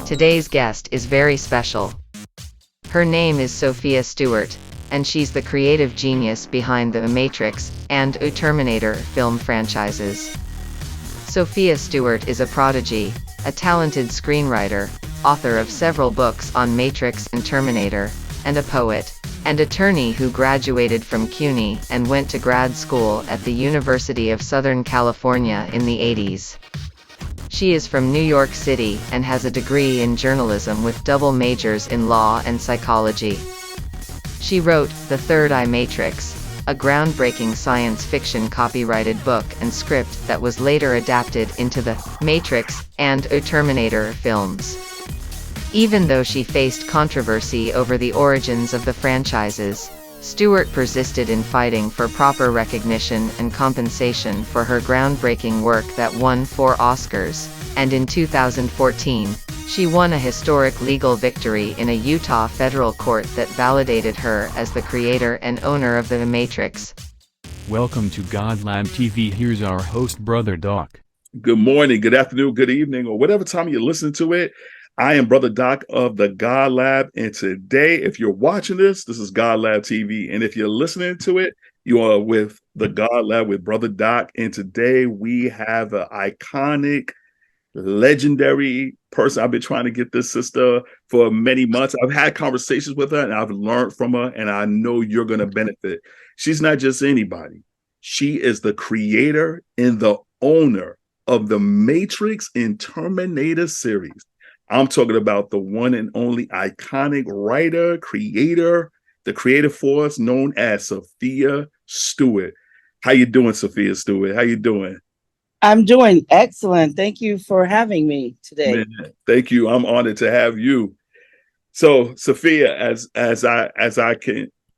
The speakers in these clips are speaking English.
Today's guest is very special. Her name is Sophia Stewart, and she's the creative genius behind the Matrix and Terminator film franchises. Sophia Stewart is a prodigy, a talented screenwriter, author of several books on Matrix and Terminator, and a poet and attorney who graduated from CUNY and went to grad school at the University of Southern California in the 80s. She is from New York City and has a degree in journalism with double majors in law and psychology. She wrote The Third Eye Matrix, a groundbreaking science fiction copyrighted book and script that was later adapted into the Matrix and Terminator films. Even though she faced controversy over the origins of the franchises, Stewart persisted in fighting for proper recognition and compensation for her groundbreaking work that won 4 Oscars, and in 2014, she won a historic legal victory in a Utah federal court that validated her as the creator and owner of The Matrix. Welcome to Godlab Teevee. Here's our host, Brother Doc. Good morning, good afternoon, good evening, or whatever time you listen to it. I am Brother Doc of the Godlab, and today, if you're watching this is Godlab Teevee, and if you're listening to it, you are with the Godlab with Brother Doc, and today we have an iconic, legendary person. I've been trying to get this sister for many months. I've had conversations with her, and I've learned from her, and I know you're going to benefit. She's not just anybody. She is the creator and the owner of the Matrix and Terminator series. I'm talking about the one and only iconic writer, creator, the creative force known as Sophia Stewart. How you doing, Sophia Stewart? How you doing? I'm doing excellent. Thank you for having me today. Man, thank you. I'm honored to have you. So, Sophia, as I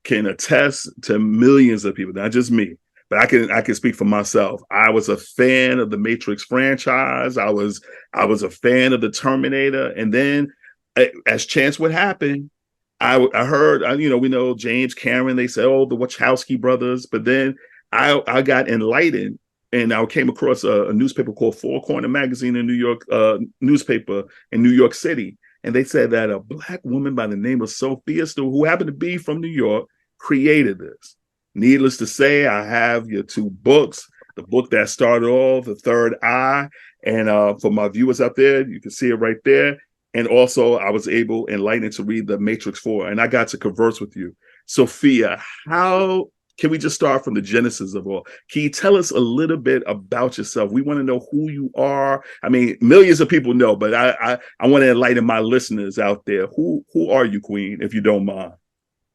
can attest to millions of people, not just me, but I can speak for myself. I was a fan of the Matrix franchise. I was a fan of the Terminator, and then, as chance would happen, I heard, we know James Cameron. They said, "Oh, the Wachowski brothers," but then I got enlightened, and I came across a newspaper called Four Corner Magazine in New York, newspaper in New York City, and they said that a Black woman by the name of Sophia Stewart, who happened to be from New York, created this. Needless to say, I have your 2 books, the book that started off, The Third Eye, and for my viewers out there, you can see it right there. And also, I was enlightened to read The Matrix 4, and I got to converse with you. Sophia, how can we just start from the genesis of all? Can you tell us a little bit about yourself? We want to know who you are. I mean, millions of people know, but I want to enlighten my listeners out there. Who are you, Queen, if you don't mind?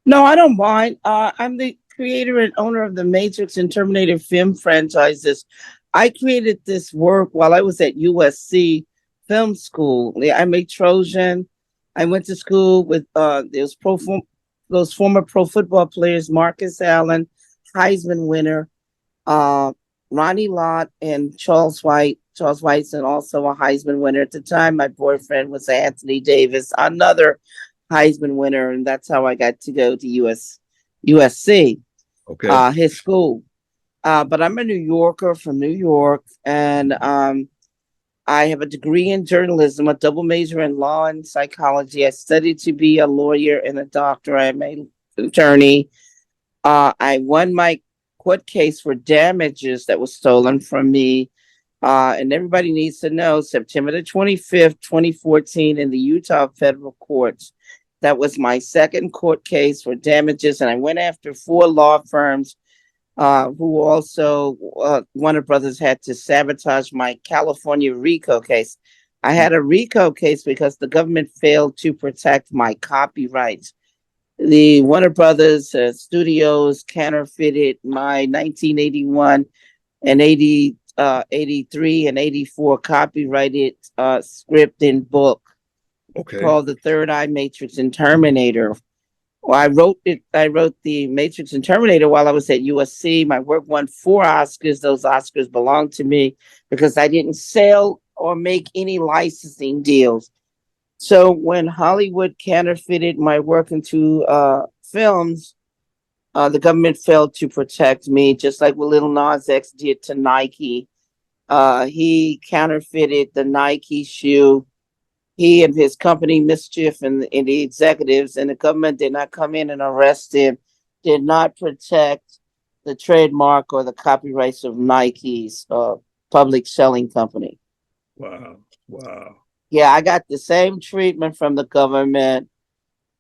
No, I don't mind. I'm the creator and owner of the Matrix and Terminator film franchises. I created this work while I was at USC Film School. I made Trojan. I went to school with those former pro football players, Marcus Allen, Heisman winner, Ronnie Lott, and Charles White. Charles White's and also a Heisman winner. At the time, my boyfriend was Anthony Davis, another Heisman winner, and that's how I got to go to USC, his school. But I'm a New Yorker from New York, and I have a degree in journalism, a double major in law and psychology. I studied to be a lawyer and a doctor. I am an attorney. I won my court case for damages that was stolen from me. And everybody needs to know, September the 25th, 2014, in the Utah federal courts. That was my second court case for damages, and I went after 4 law firms who also Warner Brothers had to sabotage my California RICO case. I had a RICO case because the government failed to protect my copyrights. The Warner Brothers studios counterfeited my 1981 and 83 and 84 copyrighted script and book Okay. called The Third Eye, Matrix and Terminator. Well, I wrote the Matrix and Terminator while I was at USC. My work won 4 Oscars. Those Oscars belonged to me because I didn't sell or make any licensing deals. So when Hollywood counterfeited my work into films, the government failed to protect me, just like what Lil Nas X did to Nike. He counterfeited the Nike shoe. He and his company Mischief and the executives and the government did not come in and arrest him, did not protect the trademark or the copyrights of Nike's public selling company. Wow. Wow. Yeah, I got the same treatment from the government.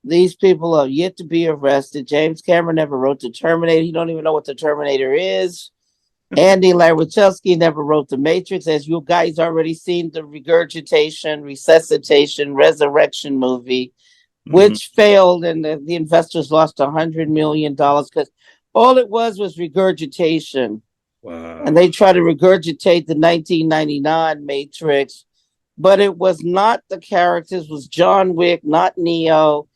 These people are yet to be arrested. James Cameron never wrote the Terminator. He don't even know what the Terminator is. Andy Larwachowski never wrote The Matrix. As you guys already seen, the regurgitation, resuscitation, resurrection movie, which failed, and the investors lost $100 million because all it was regurgitation. Wow. And they tried to regurgitate the 1999 Matrix, but it was not the characters. It was John Wick, not Neo.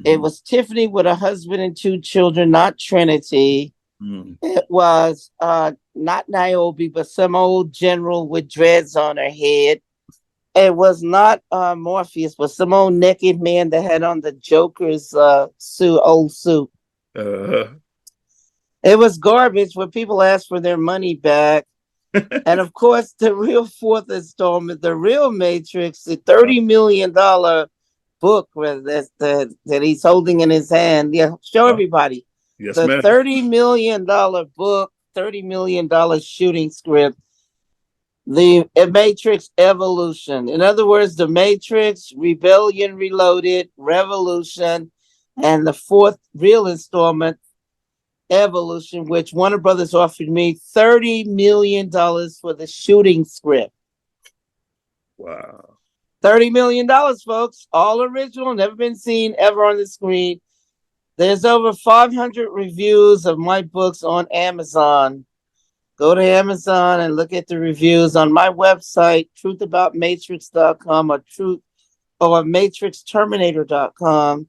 It was Tiffany with a husband and 2 children, not Trinity. It was not Niobe, but some old general with dreads on her head. It was not Morpheus, but some old naked man that had on the Joker's old suit. It was garbage when people asked for their money back. And of course, the real 4th installment, the real Matrix, the $30 million book that he's holding in his hand. Yeah, show everybody. Yes, the ma'am. $30 million book, $30 million shooting script, the Matrix Evolution. In other words, the Matrix, Rebellion Reloaded, Revolution, and the 4th real installment, Evolution, which Warner Brothers offered me $30 million for the shooting script. Wow. $30 million, folks. All original, never been seen ever on the screen. There's over 500 reviews of my books on Amazon. Go to Amazon and look at the reviews on my website, truthaboutmatrix.com or matrixterminator.com.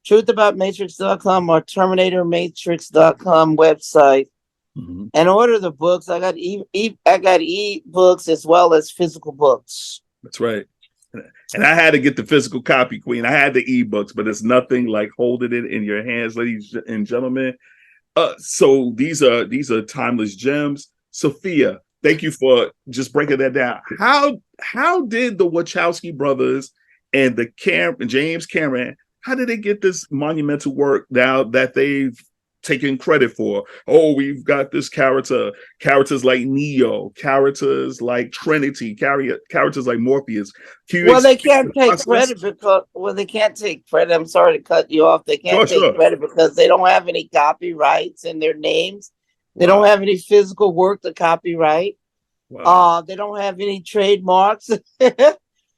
Truthaboutmatrix.com or terminatormatrix.com website. And order the books. I got e-books as well as physical books. That's right. And I had to get the physical copy, Queen. I had the ebooks, but it's nothing like holding it in your hands, ladies and gentlemen. So these are timeless gems. Sophia, thank you for just breaking that down. How did the Wachowski brothers and James Cameron, how did they get this monumental work now that they've taken credit for? Oh, we've got this characters like Neo, characters like Trinity, characters like Morpheus. They can't take credit because they can't take credit. I'm sorry to cut you off. They can't take credit because they don't have any copyrights in their names. They don't have any physical work to copyright. They don't have any trademarks.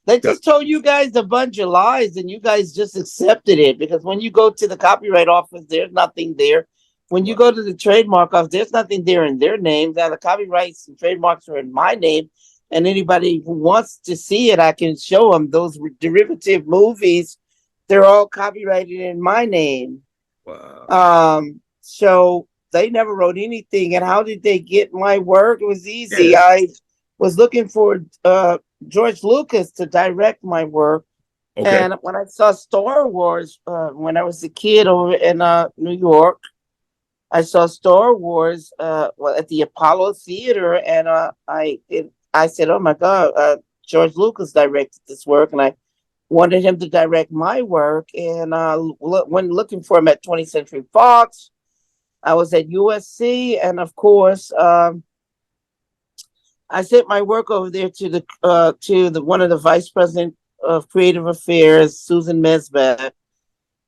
They just told you guys a bunch of lies and you guys just accepted it, because when you go to the copyright office, there's nothing there. When you go to the trademark office, there's nothing there in their names. Now the copyrights and trademarks are in my name, and anybody who wants to see it, I can show them those derivative movies. They're all copyrighted in my name. So they never wrote anything. And how did they get my work? It was easy. Yeah. I was looking for George Lucas to direct my work. Okay. And when I saw Star Wars, when I was a kid over in New York, I saw Star Wars at the Apollo Theater, and I said, "Oh my God, George Lucas directed this work," and I wanted him to direct my work. And when looking for him at 20th Century Fox, I was at USC, and of course, I sent my work over there to the one of the vice president of creative affairs, Susan Mesbeth.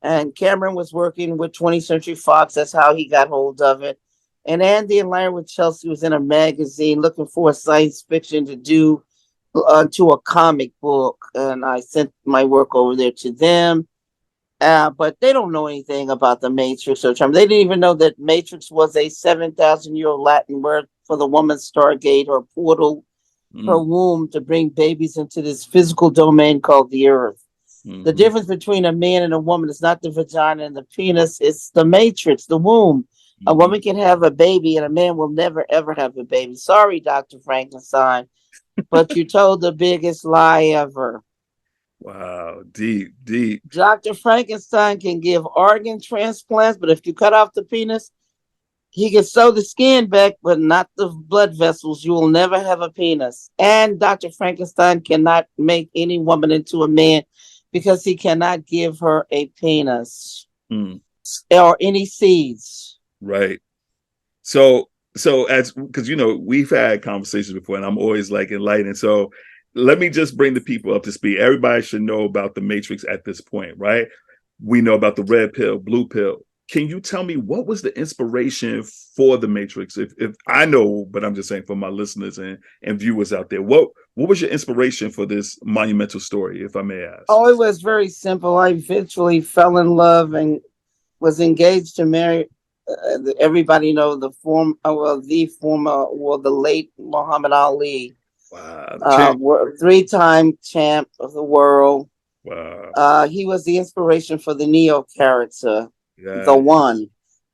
And Cameron was working with 20th Century Fox. That's how he got hold of it. And Andy and Larry with Chelsea was in a magazine looking for a science fiction to do to a comic book, and I sent my work over there to them. But they don't know anything about the Matrix or something. They didn't even know that Matrix was a 7,000-year-old Latin word for the woman's stargate or portal, her womb to bring babies into this physical domain called the earth. The difference between a man and a woman is not the vagina and the penis, it's the matrix, the womb. A woman can have a baby and a man will never ever have a baby. Sorry, Dr. Frankenstein, but you told the biggest lie ever. Wow, deep, deep. Dr. Frankenstein can give organ transplants, but if you cut off the penis, he can sew the skin back, but not the blood vessels. You will never have a penis. And Dr. Frankenstein cannot make any woman into a man because he cannot give her a penis or any seeds. Right. So as because we've had conversations before, and I'm always like enlightening. So let me just bring the people up to speed. Everybody should know about the Matrix at this point, right? We know about the red pill, blue pill. Can you tell me what was the inspiration for the Matrix? If I know, but I'm just saying for my listeners and viewers out there, what was your inspiration for this monumental story, if I may ask? Oh, it was very simple. I eventually fell in love and was engaged to marry. Everybody know the late Muhammad Ali. Wow, 3-time champ of the world. Wow. He was the inspiration for the Neo character. Yeah. The One.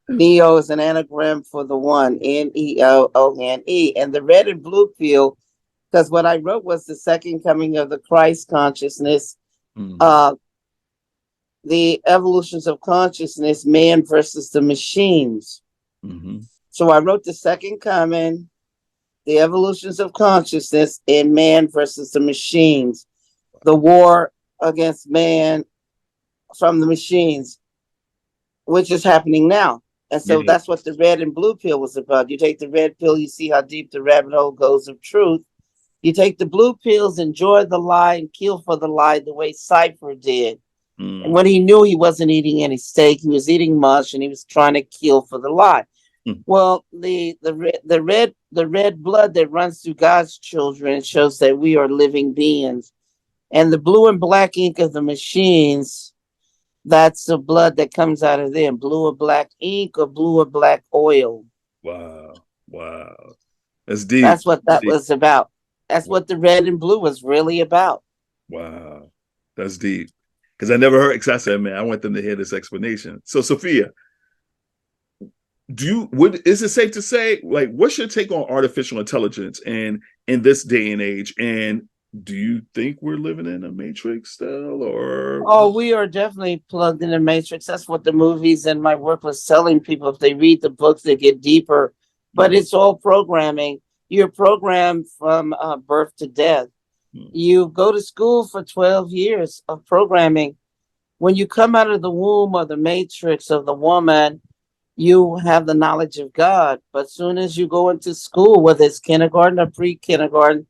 Neo is an anagram for the One, Neone. And the red and blue pill, because what I wrote was the second coming of the Christ consciousness, the evolutions of consciousness, man versus the machines. So I wrote the second coming, the evolutions of consciousness, and man versus the machines, the war against man from the machines, which is happening now. And so that's what the red and blue pill was about. You take the red pill, you see how deep the rabbit hole goes of truth. You take the blue pills, enjoy the lie and kill for the lie the way Cypher did. And when he knew he wasn't eating any steak, he was eating mush and he was trying to kill for the lie. Well, the red blood that runs through God's children shows that we are living beings. And the blue and black ink of the machines, that's the blood that comes out of them. Blue or black ink or blue or black oil. Wow. That's deep. That's what that was about. That's what the red and blue was really about. Wow. That's deep. Because I never heard, because I said, man, I want them to hear this explanation. So, Sophia, is it safe to say, like, what's your take on artificial intelligence and in this day and age? And do you think we're living in a matrix still, or? Oh, we are definitely plugged in a matrix. That's what the movies and my work was telling people. If they read the books, they get deeper. But it's all programming. You're programmed from birth to death. You go to school for 12 years of programming. When you come out of the womb or the matrix of the woman, you have the knowledge of God. But soon as you go into school, whether it's kindergarten or pre-kindergarten,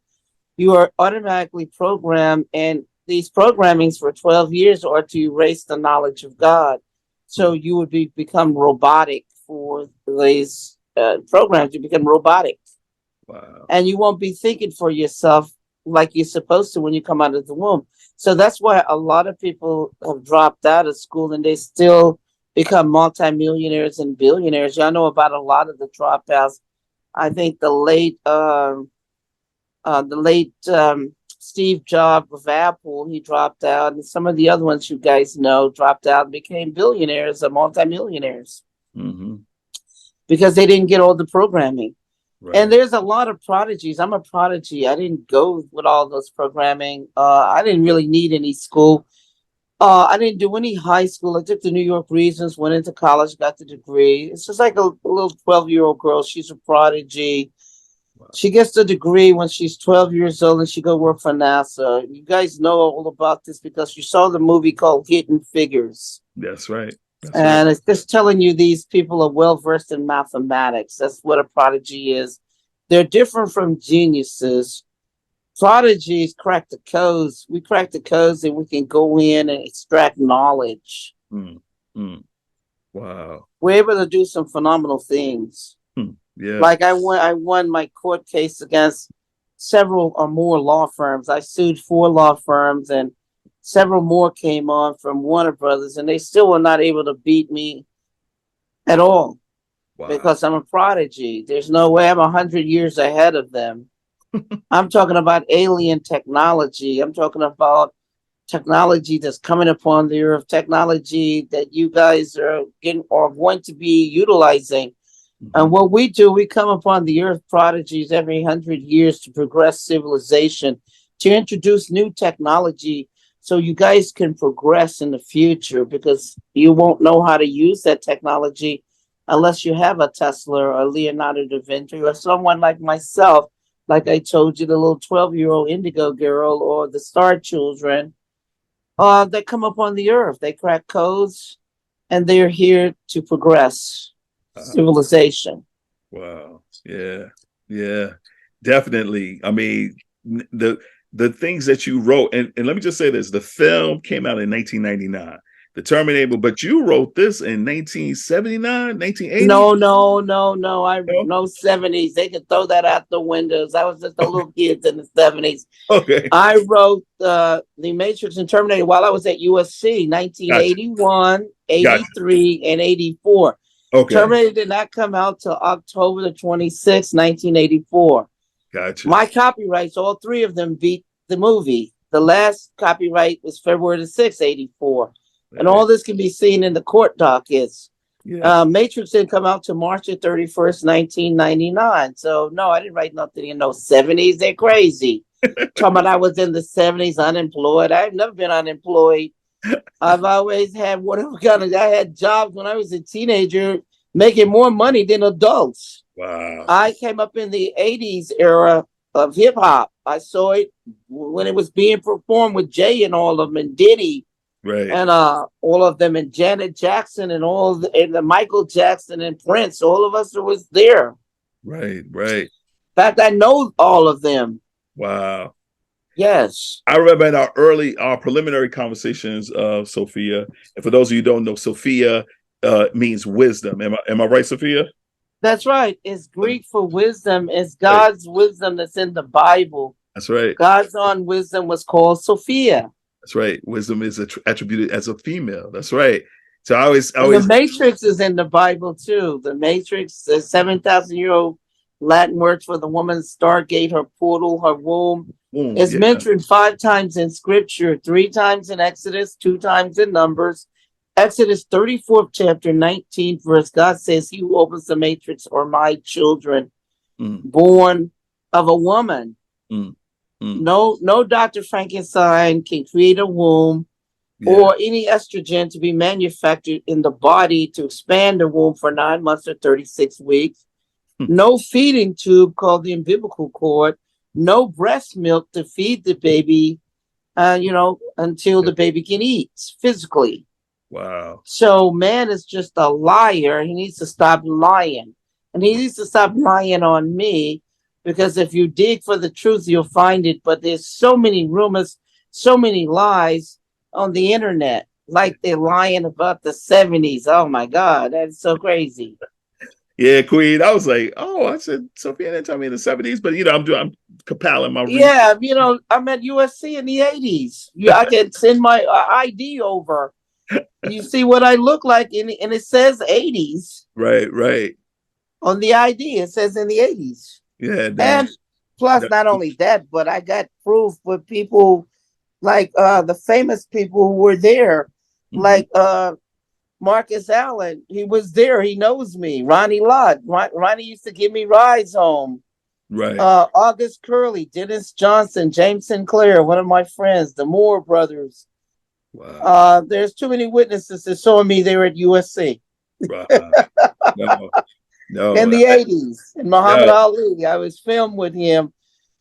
you are automatically programmed. And these programmings for 12 years are to erase the knowledge of God. So you would become robotic for these programs. You become robotic. Wow. And you won't be thinking for yourself like you're supposed to when you come out of the womb. So that's why a lot of people have dropped out of school and they still become multimillionaires and billionaires. Y'all know about a lot of the dropouts. I think the late Steve Jobs of Apple, he dropped out, and some of the other ones you guys know dropped out and became billionaires or multimillionaires because they didn't get all the programming. Right. And there's a lot of prodigies. I'm a prodigy. I didn't go with all those programming. I didn't really need any school. I didn't do any high school. I took the New York Reasons, went into college, got the degree. It's just like a little 12-year-old girl. She's a prodigy. Wow. She gets the degree when she's 12 years old and she go work for NASA. You guys know all about this because you saw the movie called Hidden Figures. That's right. It's just telling you these people are well-versed in mathematics. That's what a prodigy is. They're different from geniuses. Prodigies crack the codes. We crack the codes and we can go in and extract knowledge. Wow. We're able to do some phenomenal things. Yeah. Like I won my court case against several or more law firms. I sued 4 law firms, and several more came on from Warner Brothers, and they still were not able to beat me at all Wow. because I'm a prodigy. There's no way I'm 100 years ahead of them. I'm talking about alien technology. I'm talking about technology that's coming upon the earth, technology that you guys are going to be utilizing. And what we do, we come upon the earth prodigies every 100 years to progress civilization, to introduce new technology so you guys can progress in the future, because you won't know how to use that technology unless you have a Tesla or a Leonardo da Vinci or someone like myself, like I told you, the little 12-year-old indigo girl or the star children that come upon the earth. They crack codes and they're here to progress civilization. Wow. Yeah. Yeah. Definitely. I mean, the things that you wrote, and let me just say this, the film came out in 1999, The Terminator, but you wrote this in 1979, 1980? No. I No? no 70s. They could throw that out the windows. I was just a little kid in the 70s. Okay. I wrote the Matrix and Terminator while I was at USC, Gotcha. 1981, Gotcha. 83, and 84. Okay. Terminator did not come out till October the 26th, 1984. Gotcha. My copyrights, all 3 of them beat the movie. The last copyright was February the 6th, 84. And all this can be seen in the court dockets. Yeah. Matrix didn't come out till March the 31st, 1999. So, no, I didn't write nothing in those 70s. They're crazy. Talking about I was in the 70s unemployed. I've never been unemployed. I've always had whatever kind of, I had jobs when I was a teenager making more money than adults. Wow. I came up in the 80s era of hip hop. I saw it when it was being performed with Jay and all of them, and Diddy, Right. and all of them, and Janet Jackson, and and the Michael Jackson and Prince. All of us was there. Right. Right. In fact, I know all of them. Wow. Yes. I remember in our preliminary conversations of Sophia, and for those of you who don't know, Sophia means wisdom. Am I right, Sophia? That's right. It's Greek for wisdom. It's God's wisdom that's in the Bible. That's right. God's own wisdom was called Sophia. That's right. Wisdom is attributed as a female. That's right. So I always the Matrix is in the Bible too. The Matrix, the 7,000-year-old Latin word for the woman's stargate, her portal, her womb, is mentioned 5 times in Scripture, 3 times in Exodus, 2 times in Numbers. Exodus 34th chapter, 19th verse. God says, "He who opens the matrix are my children, born of a woman." No Dr. Frankenstein can create a womb or any estrogen to be manufactured in the body to expand the womb for 9 months or 36 weeks. No feeding tube called the umbilical cord. No breast milk to feed the baby, until the baby can eat physically. Wow. So man is just a liar. He needs to stop lying. And he needs to stop lying on me, because if you dig for the truth, you'll find it. But there's so many rumors, so many lies on the internet, like they're lying about the 70s. Oh my God, that's so crazy. Yeah, Queen. I was like, I said, Sophia didn't tell me in the 70s, but I'm compiling my research. Yeah, I'm at USC in the 80s. I can send my ID over. You see what I look like, and it says 80s. Right. On the ID, it says in the 80s. Yeah. And plus, not only that, but I got proof with people like the famous people who were there, like Marcus Allen. He was there. He knows me. Ronnie Lott. Ronnie used to give me rides home. Right. August Curley, Dennis Johnson, James Sinclair, one of my friends, the Moore brothers. Wow. There's too many witnesses that saw me there at USC. Wow. No. In the 80s. And Muhammad Ali, I was filmed with him.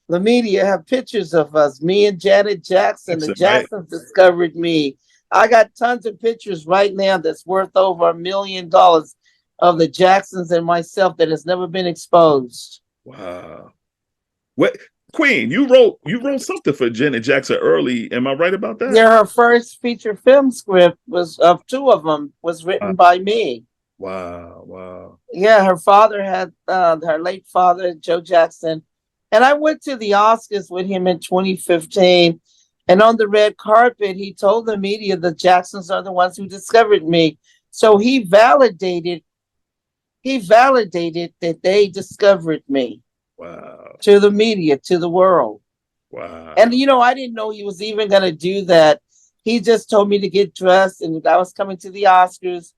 The media have pictures of us, me and Janet Jackson. The Jacksons discovered me. I got tons of pictures right now that's worth over $1 million of the Jacksons and myself that has never been exposed. Wow. What, Queen, you wrote something for Janet Jackson early. Am I right about that? Yeah, her first feature film script was of 2 of them was written by me. Wow. Wow. Yeah, her father had her late father, Joe Jackson. And I went to the Oscars with him in 2015. And on the red carpet, he told the media the Jacksons are the ones who discovered me. So he validated that they discovered me Wow. to the media, to the world. And Wow. I didn't know he was even going to do that. He just told me to get dressed, and I was coming to the Oscars,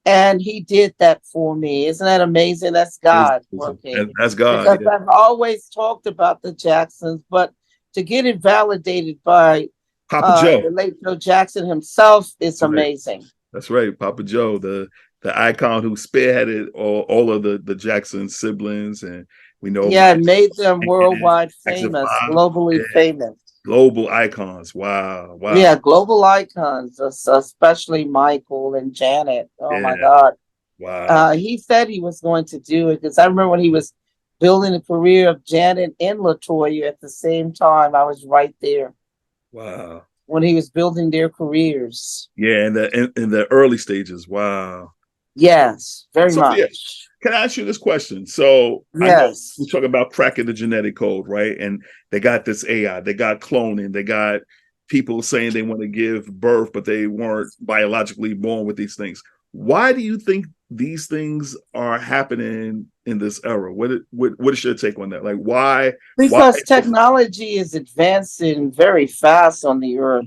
and he did that for me. Isn't that amazing? That's God working. That's God. Because Yeah. I've always talked about the Jacksons, but to get it validated by Papa Joe. the late Joe Jackson himself is Right. amazing. That's right. Papa Joe, the icon who spearheaded all of the Jackson siblings, and we know Yeah, it Mike, made them worldwide Jackson famous, 5, globally yeah, famous. global icons. Wow. Wow. Yeah, global icons, especially Michael and Janet. Oh my Yeah. God. Wow. He said he was going to do it because I remember when he was building the career of Janet and Latoya at the same time. I was right there Wow. when he was building their careers. Yeah, in the early stages. Wow. Yes, very Sophia, much. can I ask you this question? So I know we Yes. talk about cracking the genetic code, right? And they got this AI, they got cloning, they got people saying they want to give birth, but they weren't biologically born with these things. Why do you think these things are happening in this era? What is your take on that? Like why Because technology is advancing very fast on the earth.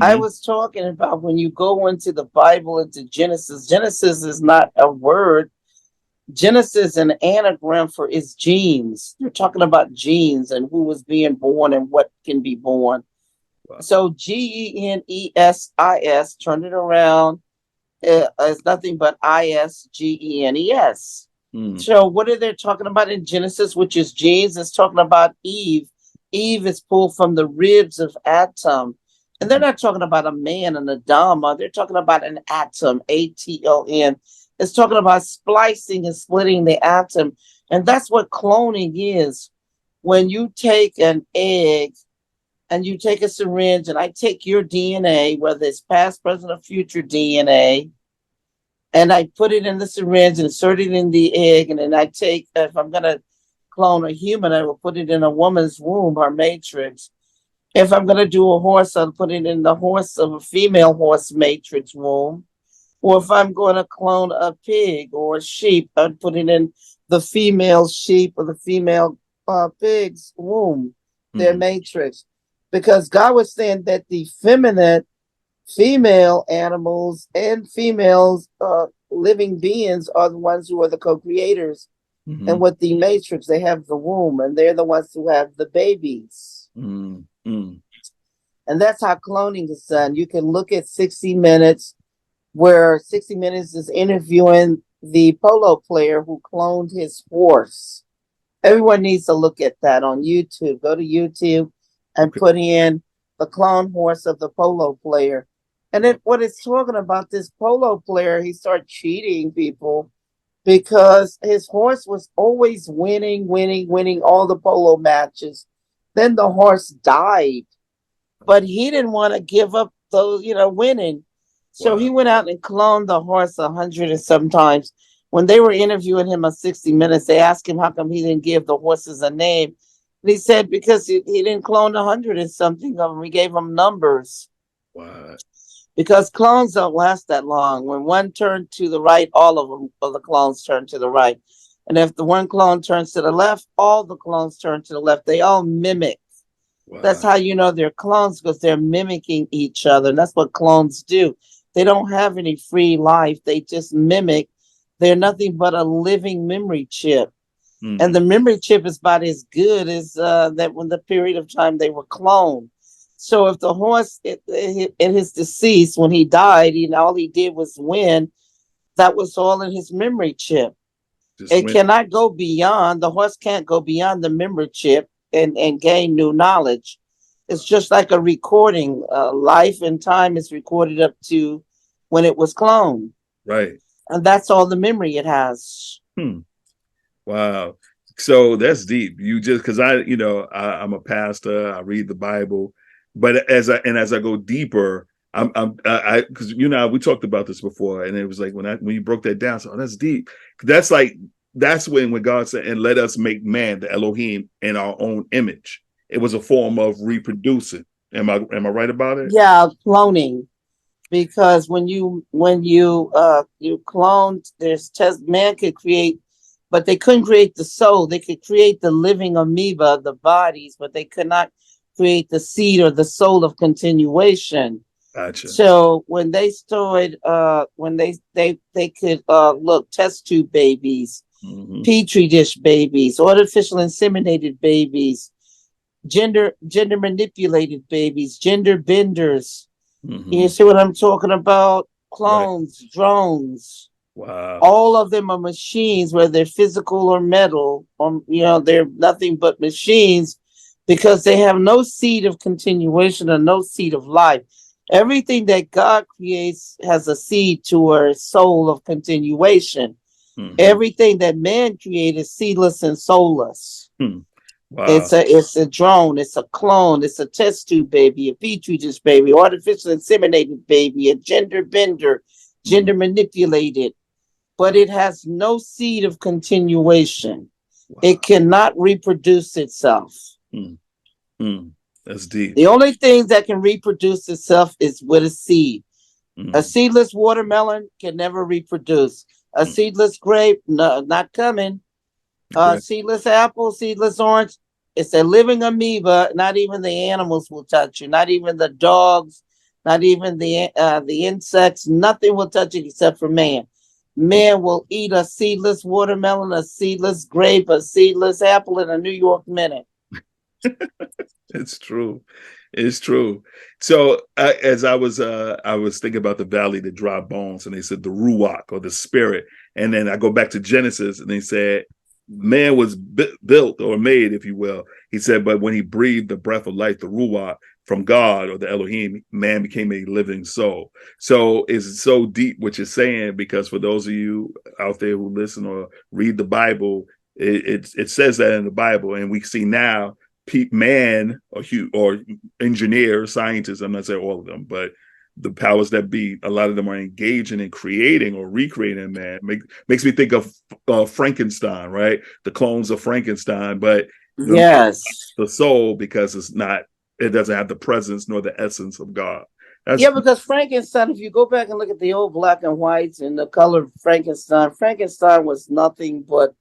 I mm-hmm, was talking about when you go into the Bible, into Genesis, Genesis is not a word. Genesis, an anagram for its genes. You're talking about genes and who was being born and what can be born. wow, So Genesis, turn it around, is nothing but Isgenes. mm, So what are they talking about in Genesis, which is genes? It's talking about Eve. Eve is pulled from the ribs of Adam. And they're not talking about a man and a Dharma. They're talking about an atom, Aton. It's talking about splicing and splitting the atom. And that's what cloning is. When you take an egg and you take a syringe and I take your DNA, whether it's past, present, or future DNA, and I put it in the syringe and insert it in the egg, and then I take, if I'm going to clone a human, I will put it in a woman's womb, her matrix. If I'm going to do a horse, I'll put it in the horse of a female horse matrix womb. Or if I'm going to clone a pig or a sheep, I'd put it in the female sheep or the female pig's womb, their mm, matrix. Because God was saying that the feminine female animals and females, living beings, are the ones who are the co-creators. mm-hmm, And with the matrix, they have the womb, and they're the ones who have the babies. mm, mm, And that's how cloning is done. You can look at 60 Minutes, where 60 Minutes is interviewing the polo player who cloned his horse. Everyone needs to look at that on YouTube. Go to YouTube and okay, put in the clone horse of the polo player. And then what it's talking about, this polo player, he started cheating people because his horse was always winning all the polo matches. Then the horse died, but he didn't want to give up those, winning. So wow, he went out and cloned the horse 100 and sometimes. When they were interviewing him on 60 Minutes, they asked him how come he didn't give the horses a name. And he said because he didn't clone 100 and something of them. He gave them numbers wow, because clones don't last that long. When one turned to the right, all of the clones turn to the right. And if the one clone turns to the left, all the clones turn to the left. They all mimic. That's wow, how you know they're clones, because they're mimicking each other. And that's what clones do. They don't have any free life. They just mimic. They're nothing but a living memory chip. And mm, the memory chip is about as good as that when the period of time they were cloned. So if the horse in his deceased, when he died, all he did was win. That was all in his memory chip. just It went cannot go beyond, the horse can't go beyond the memory chip and gain new knowledge. It's just like a recording. Life and time is recorded up to when it was cloned. right. And that's all the memory it has. Hmm. Wow. So that's deep. You just because I'm a pastor, I read the Bible, but as I go deeper, because we talked about this before, and it was like when you broke that down, so that's deep. That's like that's when God said, "And let us make man, the Elohim, in our own image." It was a form of reproducing. Am I right about it? Yeah, cloning. Because you cloned, there's test man could create, but they couldn't create the soul. They could create the living amoeba, the bodies, but they could not create the seed or the soul of continuation. Gotcha. So when they started, when they could look, test tube babies, petri dish babies, artificial inseminated babies, gender manipulated babies, gender benders. You see what I'm talking about? Clones, right. Drones. Wow. All of them are machines, whether they're physical or metal, or they're nothing but machines, because they have no seed of continuation or no seed of life. Everything that God creates has a seed to a soul of continuation. Everything that man created is seedless and soulless. Wow. It's a drone, it's a clone, it's a test tube baby, a petri dish baby, artificial inseminated baby, a gender bender, gender manipulated, but it has no seed of continuation. Wow. It cannot reproduce itself. That's deep. The only thing that can reproduce itself is with a seed. A seedless watermelon can never reproduce. A seedless grape, no, not coming. Seedless apple, seedless orange. It's a living amoeba. Not even the animals will touch you. Not even the dogs. Not even the insects. Nothing will touch it except for man. Man will eat a seedless watermelon, a seedless grape, a seedless apple in a New York minute. It's true. It's true. So as I was thinking about the valley, the dry bones, and they said the ruach or the spirit, and then I go back to Genesis, and they said man was built or made, if you will. He said, but when he breathed the breath of life, the ruach from God or the Elohim, man became a living soul. So it's so deep what you're saying, because for those of you out there who listen or read the Bible, it says that in the Bible, and we see now man or engineers, scientists, I'm not saying all of them, but the powers that be, a lot of them are engaging in creating or recreating man. Makes me think of Frankenstein, right? The clones of Frankenstein, but yes, the soul, because it doesn't have the presence nor the essence of God. Because Frankenstein, if you go back and look at the old black and whites and the color of Frankenstein was nothing but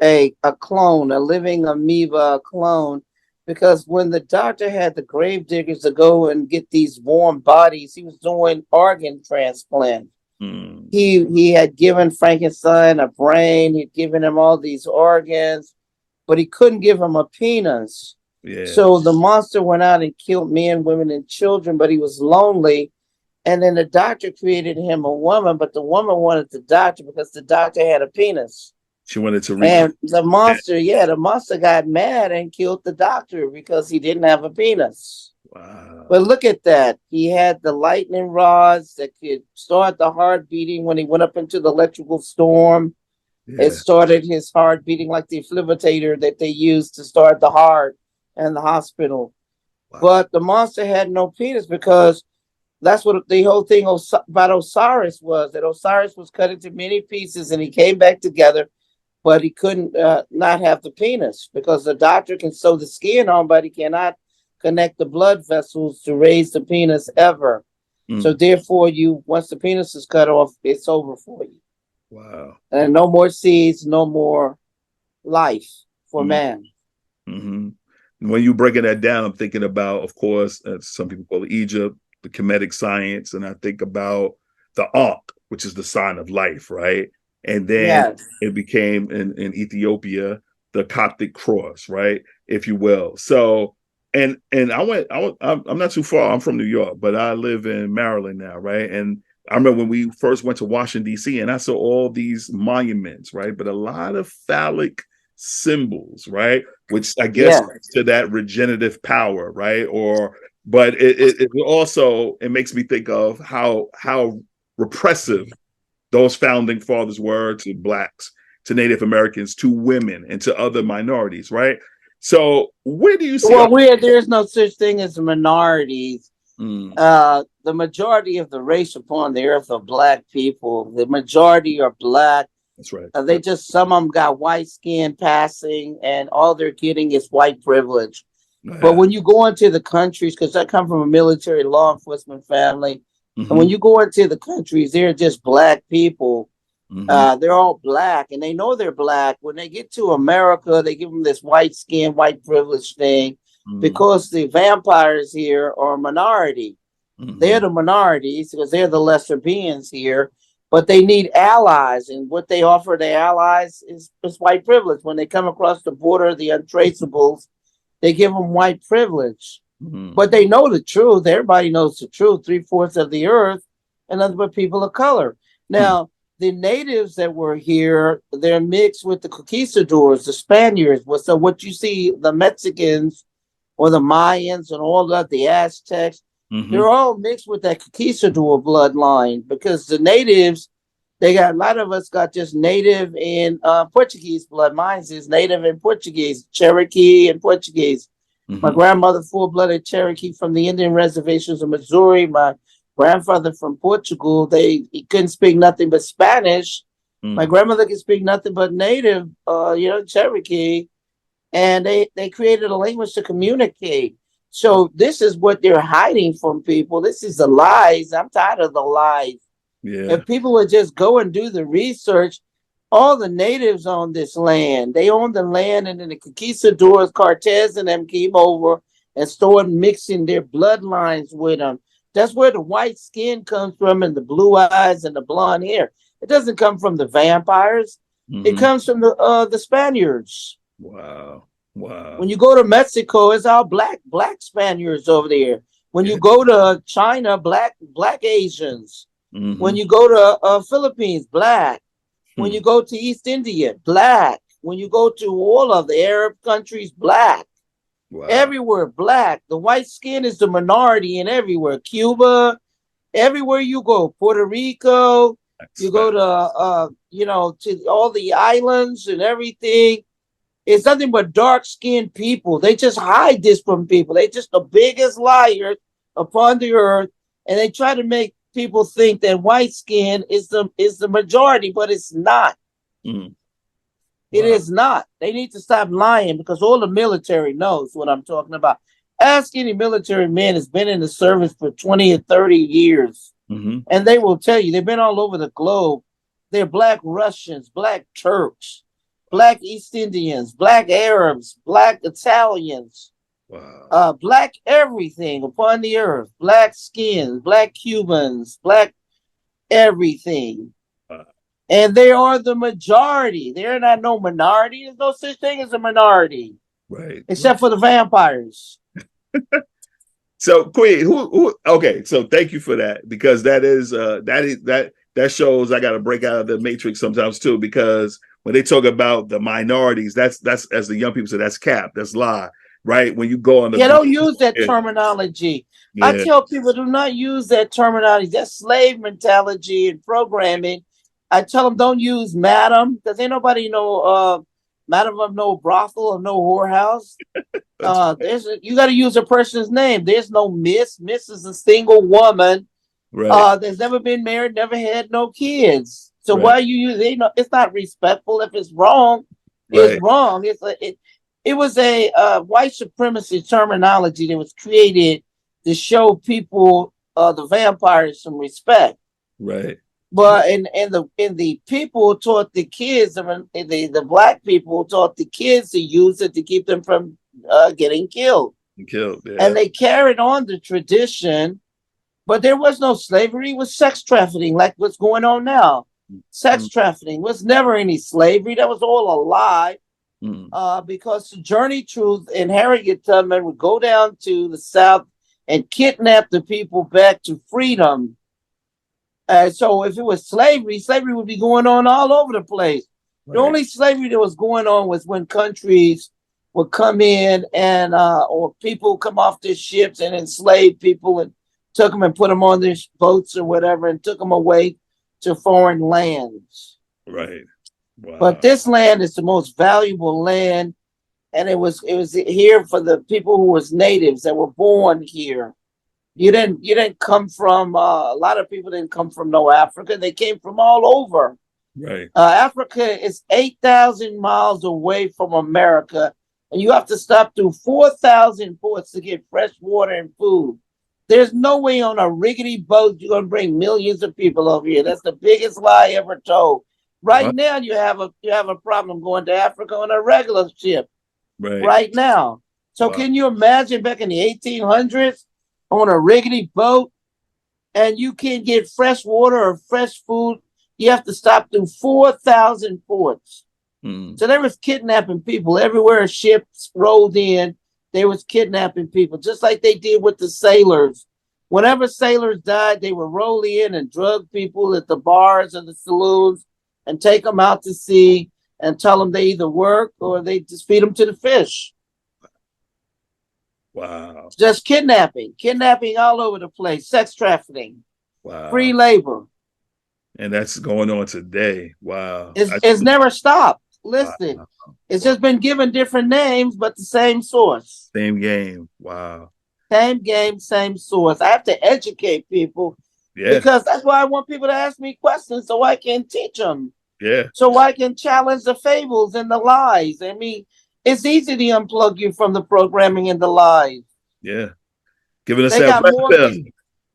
a clone, a living amoeba, a clone. Because when the doctor had the grave diggers to go and get these warm bodies, he was doing organ transplant. He had given Frankenstein a brain, he'd given him all these organs, but he couldn't give him a penis. Yeah. So the monster went out and killed men, women, and children, but he was lonely. And then the doctor created him a woman, but the woman wanted the doctor because the doctor had a penis. She wanted to read. And the monster got mad and killed the doctor because he didn't have a penis. Wow. But look at that. He had the lightning rods that could start the heart beating when he went up into the electrical storm. Yeah. It started his heart beating like the defibrillator that they used to start the heart in the hospital. Wow. But the monster had no penis, because that's what the whole thing about Osiris was, that Osiris was cut into many pieces and he came back together. But he couldn't not have the penis, because the doctor can sew the skin on, but he cannot connect the blood vessels to raise the penis ever. So therefore, once the penis is cut off, it's over for you. Wow. And no more seeds, no more life for man. When you're breaking that down, I'm thinking about, of course, some people call it Egypt, the Kemetic science, and I think about the Ankh, which is the sign of life, right? And then it became in Ethiopia, the Coptic cross, right, if you will. So, and I'm not too far. I'm from New York, but I live in Maryland now, right? And I remember when we first went to Washington, D.C., and I saw all these monuments, right? But a lot of phallic symbols, right? Which I guess to that regenerative power, right? But it also, it makes me think of how repressive those founding fathers were to Blacks, to Native Americans, to women, and to other minorities, right? So where do you see? Well, there's no such thing as minorities. The majority of the race upon the earth are black people. The majority are black. That's right. They just, some of them got white skin passing, and all they're getting is white privilege. But when you go into the countries, because I come from a military law enforcement family, and when you go into the countries, they're just black people. They're all black, and they know they're black. When they get to America, they give them this white skin, white privilege thing, because the vampires here are a minority. They're the minorities because they're the lesser beings here, but they need allies, and what they offer their allies is white privilege. When they come across the border, the untraceables, they give them white privilege. But they know the truth. Everybody knows the truth. 3/4 of the earth, and nothing but people of color. Now, the natives that were here, they're mixed with the conquistadors, the Spaniards. So what you see, the Mexicans or the Mayans and all that, the Aztecs, they're all mixed with that conquistador bloodline, because the natives, they got, a lot of us got just native and Portuguese blood. Mine is native and Portuguese, Cherokee and Portuguese. My grandmother, full-blooded Cherokee from the Indian reservations of Missouri. My grandfather from Portugal, he couldn't speak nothing but Spanish. My grandmother could speak nothing but native, Cherokee. And they created a language to communicate. So this is what they're hiding from people. This is the lies. I'm tired of the lies. If people would just go and do the research, all the natives own this land. They own the land, and then the conquistadors, Cortez and them came over and started mixing their bloodlines with them. That's where the white skin comes from, and the blue eyes and the blonde hair. It doesn't come from the vampires. It comes from the Spaniards. Wow. When you go to Mexico, it's all black Spaniards over there. When you go to China, black Asians. When you go to Philippines, black. When you go to East India, black. When you go to all of the Arab countries, black. Everywhere, black. The white skin is the minority in everywhere. Cuba, everywhere you go. Puerto Rico, you go to, to all the islands and everything. It's nothing but dark-skinned people. They just hide this from people. They just the biggest liars upon the earth, and they try to make people think that white skin is the majority, but it's not. It is not. They need to stop lying, because all the military knows what I'm talking about. Ask any military man that's been in the service for 20 or 30 years, and they will tell you they've been all over the globe. They're black Russians, black Turks, black East Indians, black Arabs, black Italians, black everything upon the earth, black skins, black Cubans, black everything. And they are the majority. They're not no minority. There's no such thing as a minority. Except for the vampires. So Queen, who okay, so thank you for that, because that shows I gotta break out of the matrix sometimes too, because when they talk about the minorities, that's as the young people say, that's cap, that's lie, right? When you go on the don't use that terminology. I tell people, do not use that terminology. That's slave mentality and programming. I tell them, don't use madam, because ain't nobody know madam of no brothel or no whorehouse. You got to use a person's name. There's no miss. Miss is a single woman. That's never been married, never had no kids. So why you use it? It's not respectful. If it's wrong, it's wrong. It was a white supremacy terminology that was created to show people the vampires some respect. But and the people taught the kids, the black people taught the kids to use it to keep them from getting killed. And they carried on the tradition, but there was no slavery. It was sex trafficking, like what's going on now. Sex trafficking was never any slavery. That was all a lie. Because Journey Truth and Harriet Tubman would go down to the South and kidnap the people back to freedom. So if it was slavery would be going on all over the place. The only slavery that was going on was when countries would come in and or people come off their ships and enslave people and took them and put them on their boats or whatever and took them away to foreign lands. But this land is the most valuable land, and it was here for the people who was natives that were born here. You didn't come from a lot of people didn't come from no Africa. They came from all over. Right. Africa is 8,000 miles away from America, and you have to stop through 4,000 ports to get fresh water and food. There's no way on a rickety boat you're going to bring millions of people over here. That's the biggest lie ever told. Right What? now, you have a problem going to Africa on a regular ship. Right. Right now, so Wow. can you imagine back in the 1800s on a rickety boat, and you can't get fresh water or fresh food? You have to stop through 4,000 ports. Mm. So they was kidnapping people everywhere. Ships rolled in. They was kidnapping people, just like they did with the sailors. Whenever sailors died, they would roll in and drug people at the bars or the saloons and take them out to sea and tell them they either work or they just feed them to the fish. Wow. Just kidnapping all over the place, sex trafficking, Wow. free labor. And that's going on today. Wow. It's never stopped. Listen, Wow. it's just been given different names, but the same source. Same game. Wow. Same game, same source. I have to educate people Yeah. because that's why I want people to ask me questions so I can teach them, Yeah. so I can challenge the fables and the lies. I mean, it's easy to unplug you from the programming and the lies. Yeah. Giving us They that got more. red pill.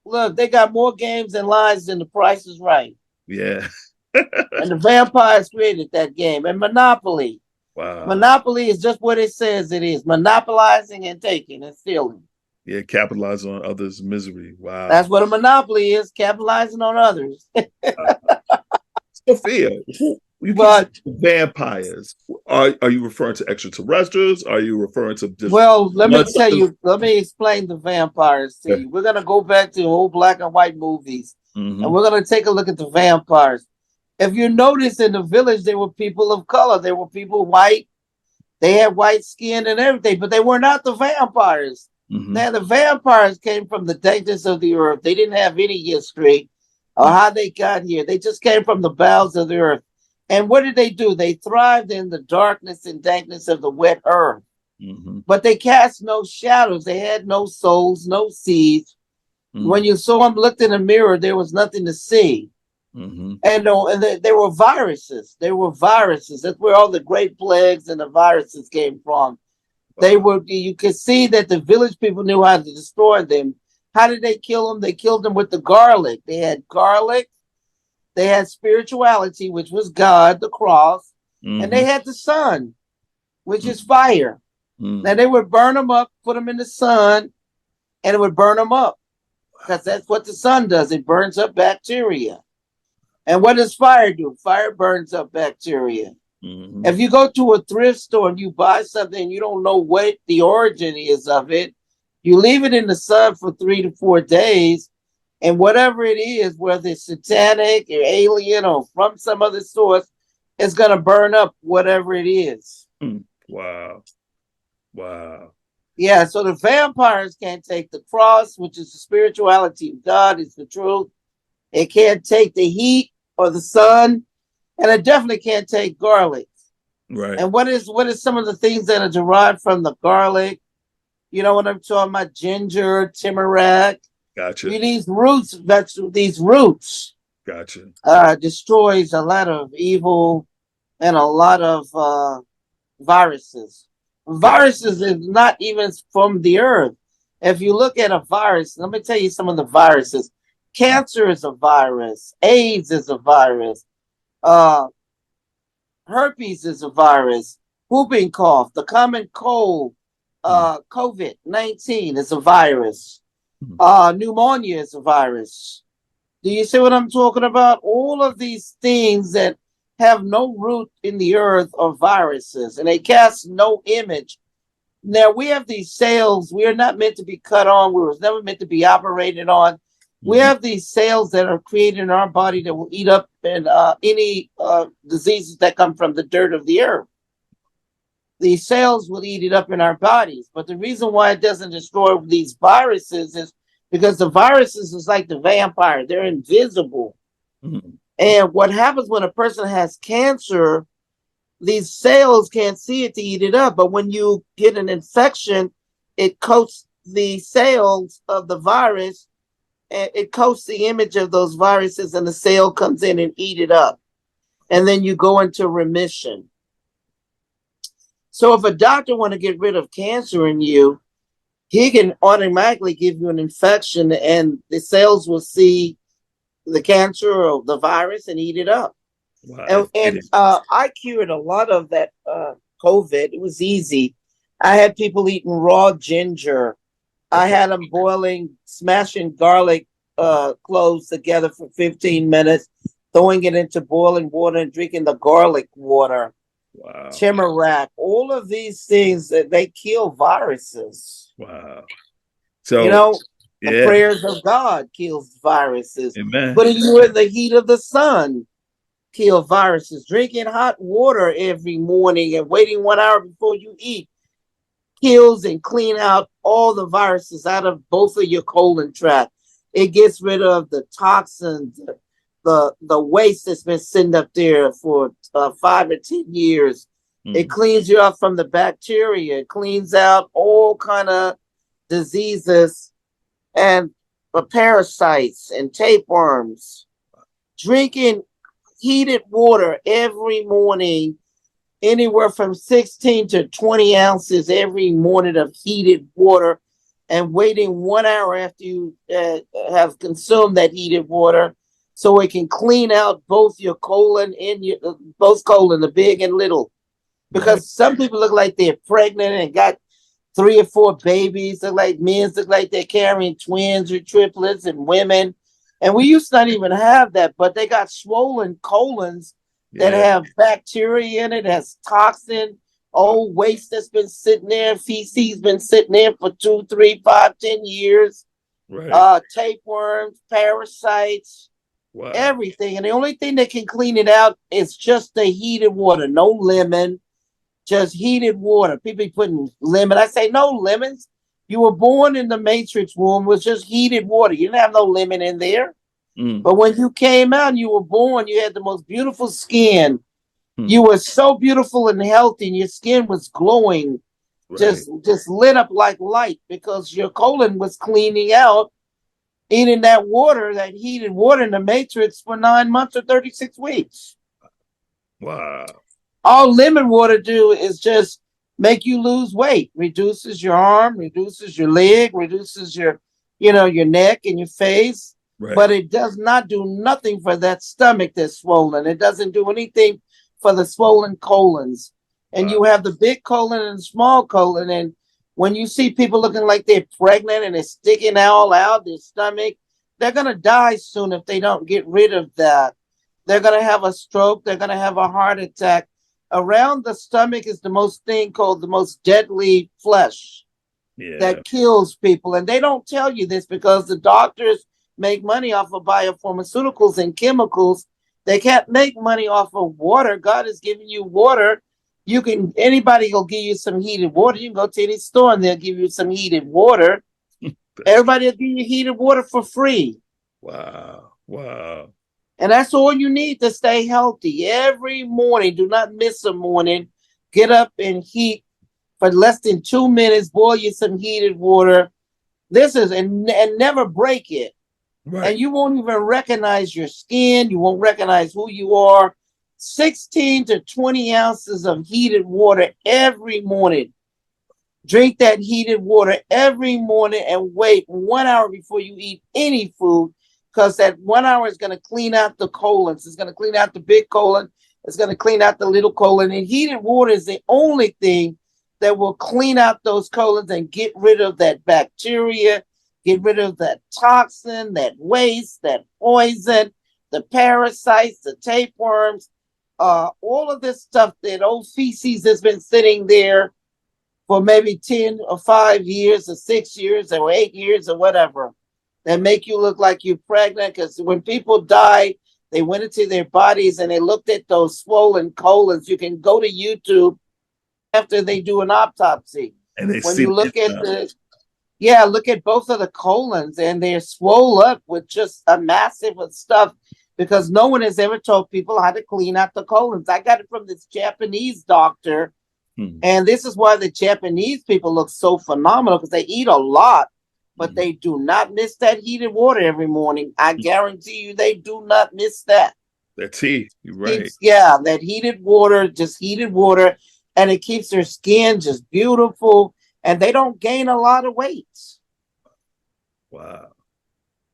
Look, they got more games and lies than The Price is Right. Yeah. And the vampires created that game. And Monopoly. Wow. Monopoly is just what it says it is. Monopolizing and taking and stealing. Yeah. Capitalize on others' misery. Wow. That's what a monopoly is, capitalizing on others. Sophia, you But keep saying vampires. Are you referring to extraterrestrials? Are you referring to just well, let me monsters? tell you, let me explain the vampires to you. We're gonna go back to old black and white movies, Mhm. and we're gonna take a look at the vampires. If you notice in the village, there were people of color. There were people white. They had white skin and everything, but they were not the vampires. Mhm. Now, the vampires came from the dankness of the earth. They didn't have any history or how they got here. They just came from the bowels of the earth. And what did they do? They thrived in the darkness and dankness of the wet earth. Mhm. But they cast no shadows. They had no souls, no seeds. Mhm. When you saw them, looked in a mirror, there was nothing to see. Mhm. And they were viruses. They were viruses. That's where all the great plagues and the viruses came from. They were. You could see that the village people knew how to destroy them. How did they kill them? They killed them with the garlic. They had garlic. They had spirituality, which was God, the cross, and they Mhm. had the sun, which is fire. Mhm. Now they would burn them up, put them in the sun, and it would burn them up because that's what the sun does. It burns up bacteria. And what does fire do? Fire burns up bacteria. Mhm. If you go to a thrift store and you buy something and you don't know what the origin is of it, you leave it in the sun for 3 to 4 days, and whatever it is, whether it's satanic or alien or from some other source, it's going to burn up whatever it is. Wow. Wow. Yeah, so the vampires can't take the cross, which is the spirituality of God, is the truth. It can't take the heat or the sun, and it definitely can't take garlic. Right. And what is some of the things that are derived from the garlic? You know what I'm talking about? Ginger, turmeric. Gotcha. These roots, these roots Gotcha. destroys a lot of evil and a lot of viruses. Viruses is not even from the earth. If you look at a virus, let me tell you some of the viruses. Cancer is a virus. AIDS is a virus. Herpes is a virus. Whooping cough, the common cold, COVID-19 is a virus. Pneumonia is a virus. Do you see what I'm talking about? All of these things that have no root in the earth are viruses, and they cast no image. Now, we have these cells. We are not meant to be cut on. We were never meant to be operated on. We have these cells that are created in our body that will eat up any diseases that come from the dirt of the earth. These cells will eat it up in our bodies. But the reason why it doesn't destroy these viruses is because the viruses is like the vampire. They're invisible. Mhm. And what happens when a person has cancer, these cells can't see it to eat it up. But when you get an infection, it coats the cells of the virus, and it coats the image of those viruses, and the cell comes in and eat it up. And then you go into remission. So if a doctor want to get rid of cancer in you, he can automatically give you an infection, and the cells will see the cancer or the virus and eat it up. Wow. And I cured a lot of that COVID. It was easy. I had people eating raw ginger. I had them boiling, smashing garlic cloves together for 15 minutes, throwing it into boiling water and drinking the garlic water. Wow. Turmeric, all of these things that they kill viruses. Wow. So The prayers of God kills viruses. Amen. Putting you in the heat of the sun kill viruses. Drinking hot water every morning and waiting 1 hour before you eat kills and clean out all the viruses out of both of your colon tract. It gets rid of the toxins, the waste that's been sitting up there for 5 or 10 years. It cleans you out from the bacteria. It cleans out all kind of diseases and parasites and tapeworms. Drinking heated water every morning, anywhere from 16 to 20 ounces every morning of heated water, and waiting 1 hour after you have consumed that heated water, so it can clean out both your colon and both colon, the big and little. Because some people look like they're pregnant and got 3 or 4 babies. Look like men look like they're carrying twins or triplets, and women. And we used to not even have that, but they got swollen colons that have bacteria in it, has toxin, old waste that's been sitting there, feces been sitting there for 2, 3, 5, 10 years. Tapeworms, parasites, everything. And the only thing that can clean it out is just the heated water. No lemon, just heated water. People be putting lemon. I say no lemons. You were born in the Matrix womb was just heated water. You didn't have no lemon in there. But when you came out and you were born, you had the most beautiful skin. You were so beautiful and healthy, and your skin was glowing, just lit up like light, because your colon was cleaning out, eating that water, that heated water in the Matrix for 9 months or 36 weeks. Wow. All lemon water do is just make you lose weight, reduces your arm, reduces your leg, reduces your neck and your face. But it does not do nothing for that stomach that's swollen. It doesn't do anything for the swollen colons. And you have the big colon and the small colon. And when you see people looking like they're pregnant and it's sticking all out their stomach, they're going to die soon if they don't get rid of that. They're going to have a stroke. They're going to have a heart attack. Around the stomach is the most deadly flesh that kills people. And they don't tell you this because the doctors make money off of biopharmaceuticals and chemicals. They can't make money off of water. God has given you water. Anybody will give you some heated water. You can go to any store and they'll give you some heated water. Everybody will give you heated water for free. Wow. And that's all you need to stay healthy. Every morning, do not miss a morning. Get up and heat for less than 2 minutes. Boil you some heated water. And never break it. And you won't even recognize your skin. You won't recognize who you are. 16 to 20 ounces of heated water every morning. Drink that heated water every morning and wait 1 hour before you eat any food, because that 1 hour is going to clean out the colons. It's going to clean out the big colon. It's going to clean out the little colon. And heated water is the only thing that will clean out those colons and get rid of that bacteria, get rid of that toxin, that waste, that poison, the parasites, the tapeworms, all of this stuff, that old feces has been sitting there for maybe 10 or 5 years or 6 years or 8 years or whatever, that make you look like you're pregnant. Because when people die, they went into their bodies and they looked at those swollen colons. You can go to YouTube after they do an autopsy. And they when see you look at look at both of the colons, and they're swole up with just a massive of stuff, because no one has ever told people how to clean out the colons. I got it from this Japanese doctor And this is why the Japanese people look so phenomenal, because they eat a lot, but they do not miss that heated water every morning. I guarantee you they do not miss that. That tea, you're right. That heated water, just heated water, and it keeps their skin just beautiful, and they don't gain a lot of weight. Wow.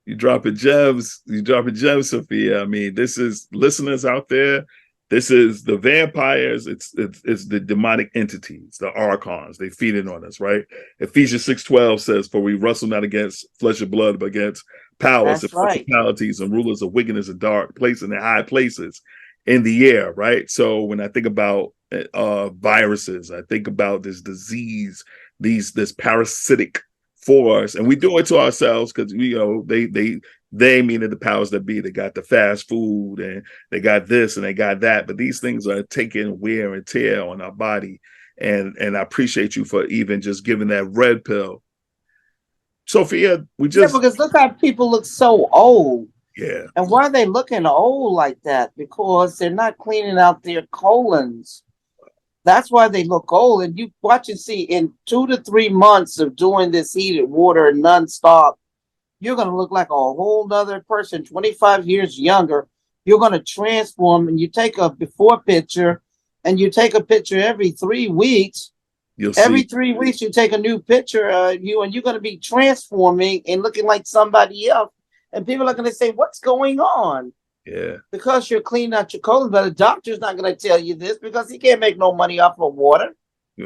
You dropping gems. You dropping gems, Sophia. I mean, this is listeners out there. This is the vampires. It's the demonic entities, the archons. They feed it on us, right? Ephesians 6:12 says, "For we wrestle not against flesh and blood, but against powers and principalities and rulers of wickedness of dark places and high places in the air," right? So when I think about viruses, I think about this disease, this parasitic force, and we do it to ourselves because they meaning the powers that be. They got the fast food and they got this and they got that, but these things are taking wear and tear on our body. And I appreciate you for even just giving that red pill. Sophia, because look how people look so old. Yeah. And why are they looking old like that? Because they're not cleaning out their colons. That's why they look old. And you watch and see, in 2 to 3 months of doing this heated water nonstop, you're going to look like a whole nother person, 25 years younger. You're going to transform, and you take a before picture, and you take a picture every 3 weeks. Every 3 weeks, you take a new picture of you, and you're going to be transforming and looking like somebody else. And people are going to say, "What's going on?" Yeah. Because you're cleaning out your colon. But a doctor's not going to tell you this because he can't make no money off of water. He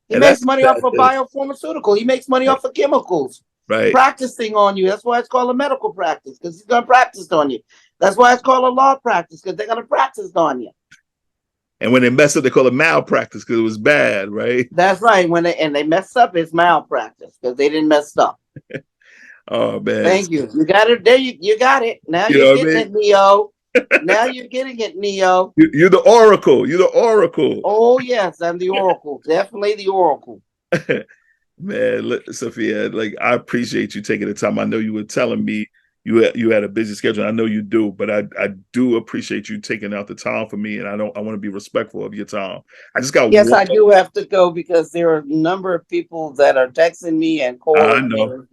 makes money off of biopharmaceutical. He makes money off of chemicals. Right. Practicing on you. That's why it's called a medical practice, because he's going to practice on you. That's why it's called a law practice, because they're going to practice on you. And when they mess up, they call it malpractice because it was bad, right? That's right. When they mess up, it's malpractice because they didn't mess up. Oh man! Thank you. You got it. There you got it. Now you're getting it, Neo. Now you're getting it, Neo. You're the oracle. You're the oracle. Oh yes, I'm the oracle. Definitely the oracle. Man, Sophia, like I appreciate you taking the time. I know you were telling me you had a busy schedule. I know you do, but I do appreciate you taking out the time for me, and I want to be respectful of your time. I just got I do have to go because there are a number of people that are texting me and calling. I know. Me.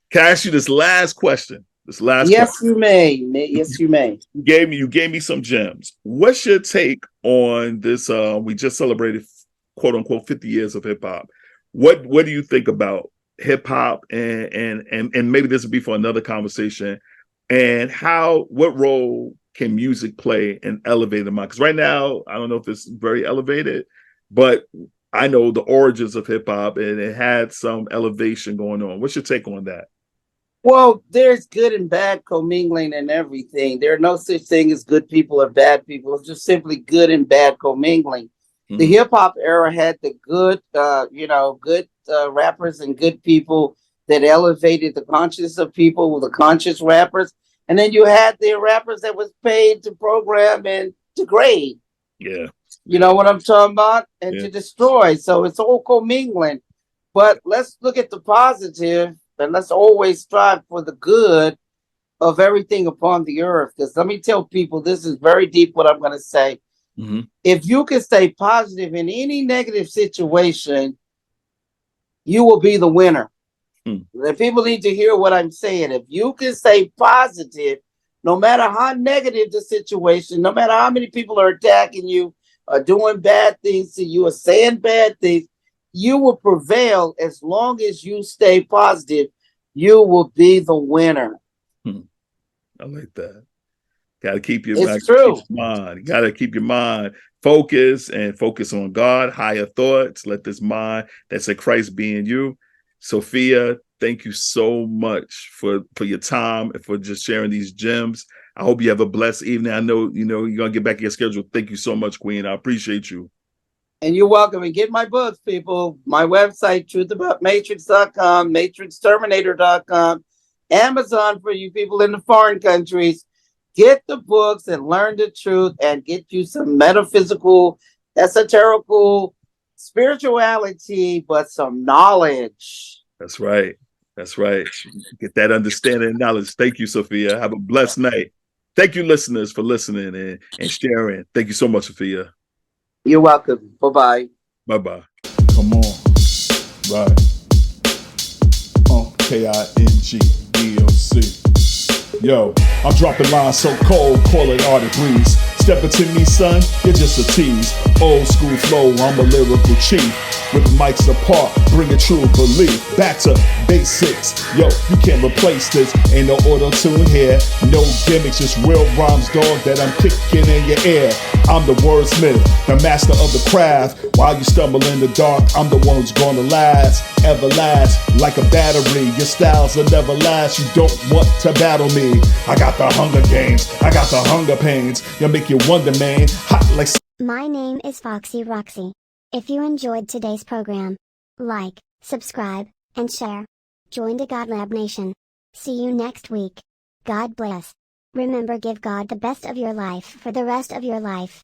Can I ask you this last question? Yes, you may. Yes, you may. You gave me some gems. What's your take on this? We just celebrated, quote unquote, 50 years of hip hop. What do you think about hip hop and maybe this would be for another conversation, and what role can music play in elevating mind? Because right now, I don't know if it's very elevated, but I know the origins of hip hop and it had some elevation going on. What's your take on that? Well, there's good and bad commingling and everything. There are no such thing as good people or bad people. It's just simply good and bad commingling. Mm-hmm. The hip hop era had the good, good rappers and good people that elevated the consciousness of people with the conscious rappers. And then you had the rappers that was paid to program and degrade. Yeah. You know what I'm talking about? And to destroy. So it's all commingling. But let's look at the positive. And let's always strive for the good of everything upon the earth. Because let me tell people, this is very deep what I'm going to say. Mm-hmm. If you can stay positive in any negative situation, you will be the winner. The people need to hear what I'm saying. If you can stay positive, no matter how negative the situation, no matter how many people are attacking you, are doing bad things to you, or saying bad things, you will prevail as long as you stay positive. You will be the winner. I like that. Got to keep your mind. You got to keep your mind focused and focus on God, higher thoughts. Let this mind that's in Christ be in you. Sophia, thank you so much for your time and for just sharing these gems. I hope you have a blessed evening. I know, you're going to get back in your schedule. Thank you so much, Queen. I appreciate you. And you're welcome. And get my books, people. My website, truthaboutmatrix.com, matrixterminator.com, Amazon for you people in the foreign countries. Get the books and learn the truth and get you some metaphysical, esoterical, spirituality, but some knowledge. That's right. That's right. Get that understanding and knowledge. Thank you, Sophia. Have a blessed night. Thank you, listeners, for listening and sharing. Thank you so much, Sophia. You're welcome. Bye-bye. Bye-bye. Come on. Right. KINGDOC. Yo, I'm dropping lines so cold, call it Arctic Breeze. Step into me, son, you're just a tease. Old school flow, I'm a lyrical chief. With mics apart, bring a true belief. Back to basics, yo, you can't replace this. Ain't no auto-tune here, no gimmicks, just real rhymes, dog, that I'm kicking in your ear. I'm the wordsmith, the master of the craft. While you stumble in the dark, I'm the one who's gonna last, everlast, like a battery. Your styles will never last, you don't want to battle me. I got the hunger games, I got the hunger pains. You'll make you wonder, man, hot like... My name is Foxy Roxy. If you enjoyed today's program, like, subscribe, and share. Join the Godlab Nation. See you next week. God bless. Remember, give God the best of your life for the rest of your life.